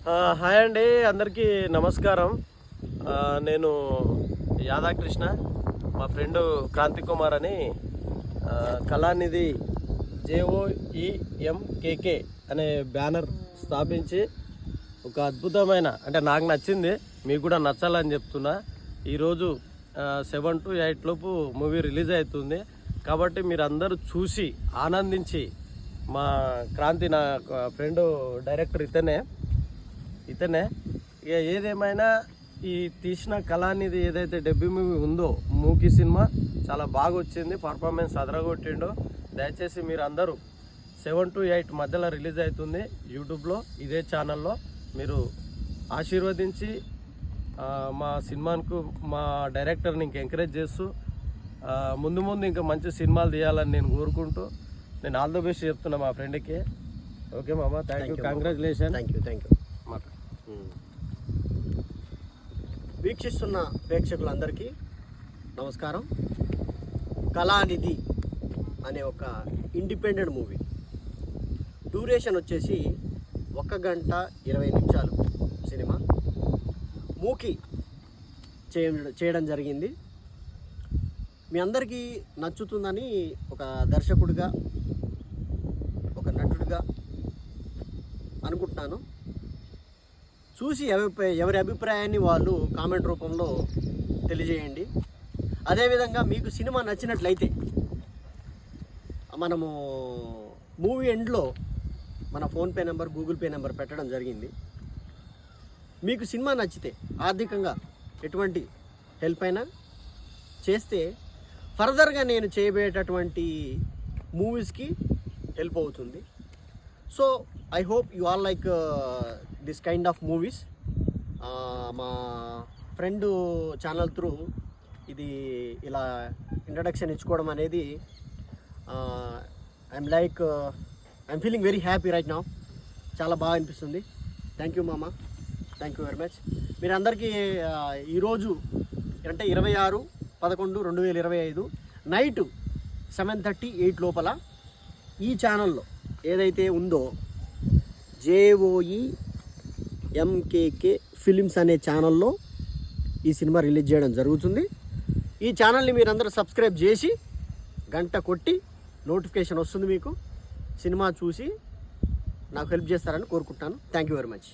Hi అండి, అందరికీ నమస్కారం. నేను యాదాకృష్ణ, మా ఫ్రెండు క్రాంతి కుమార్ అని కళానిధి JOEMKK అనే బ్యానర్ స్థాపించి ఒక అద్భుతమైన, అంటే నాకు నచ్చింది, మీకు కూడా నచ్చాలని చెప్తున్నా. ఈరోజు 7 to 8 లోపు మూవీ రిలీజ్ అవుతుంది. కాబట్టి మీరు అందరూ చూసి ఆనందించి, మా క్రాంతి నా ఫ్రెండ్ డైరెక్టర్ ఇతనే ఇక ఏదేమైనా ఈ తీసిన కళానిధి ఏదైతే డెబ్యూ మూవీ ఉందో, మూకీ సినిమా చాలా బాగా వచ్చింది, పర్ఫార్మెన్స్ అదరగొట్టిండు. దయచేసి మీరు అందరూ 7 to 8 మధ్యలో రిలీజ్ అవుతుంది యూట్యూబ్లో, ఇదే ఛానల్లో. మీరు ఆశీర్వదించి మా సినిమాకు, మా డైరెక్టర్ని ఇంక ఎంకరేజ్ చేస్తూ ముందు ఇంకా మంచి సినిమాలు తీయాలని నేను కోరుకుంటూ, నేను ఆల్ ద బెస్ట్ చెప్తున్నా మా ఫ్రెండ్కి. ఓకే మామ, thank you, congratulation. Thank you. వీక్షిస్తున్న ప్రేక్షకులందరికీ నమస్కారం. కళానిధి అనే ఒక ఇండిపెండెంట్ మూవీ, డ్యూరేషన్ వచ్చేసి 1 గంట 20 నిమిషాలు సినిమా. మూకీ చేయడం జరిగింది. మీ అందరికీ నచ్చుతుందని ఒక దర్శకుడిగా, ఒక నటుడిగా అనుకుంటున్నాను. చూసి ఎవరి అభిప్రాయాన్ని వాళ్ళు కామెంట్ రూపంలో తెలియజేయండి. అదేవిధంగా మీకు సినిమా నచ్చినట్లయితే మనము మూవీ ఎండ్లో మన PhonePe number, Google pay number పెట్టడం జరిగింది. మీకు సినిమా నచ్చితే ఆర్థికంగా ఎటువంటి హెల్ప్ అయినా చేస్తే ఫర్దర్గా నేను చేయబోయేటటువంటి మూవీస్కి హెల్ప్ అవుతుంది. So I hope you all like this kind of movies. మా ఫ్రెండ్ ఛానల్ త్రూ ఇది ఇలా ఇంట్రడక్షన్ ఇచ్చుకోవడం అనేది I'm feeling very happy right now. చాలా బాగా అనిపిస్తుంది. థ్యాంక్ యూ మామ, థ్యాంక్ యూ వెరీ మచ్. మీరందరికీ ఈరోజు అంటే 26/11/2025 నైట్ 7:38 లోపల ఈ ఛానల్లో ఏదైతే ఉందో JOEMKK ఫిలిమ్స్ అనే ఛానల్లో ఈ సినిమా రిలీజ్ చేయడం జరుగుతుంది. ఈ ఛానల్ని మీరందరూ సబ్స్క్రైబ్ చేసి గంట కొట్టి నోటిఫికేషన్ వస్తుంది మీకు. సినిమా చూసి నాకు హెల్ప్ చేస్తారని కోరుకుంటాను. Thank you very much.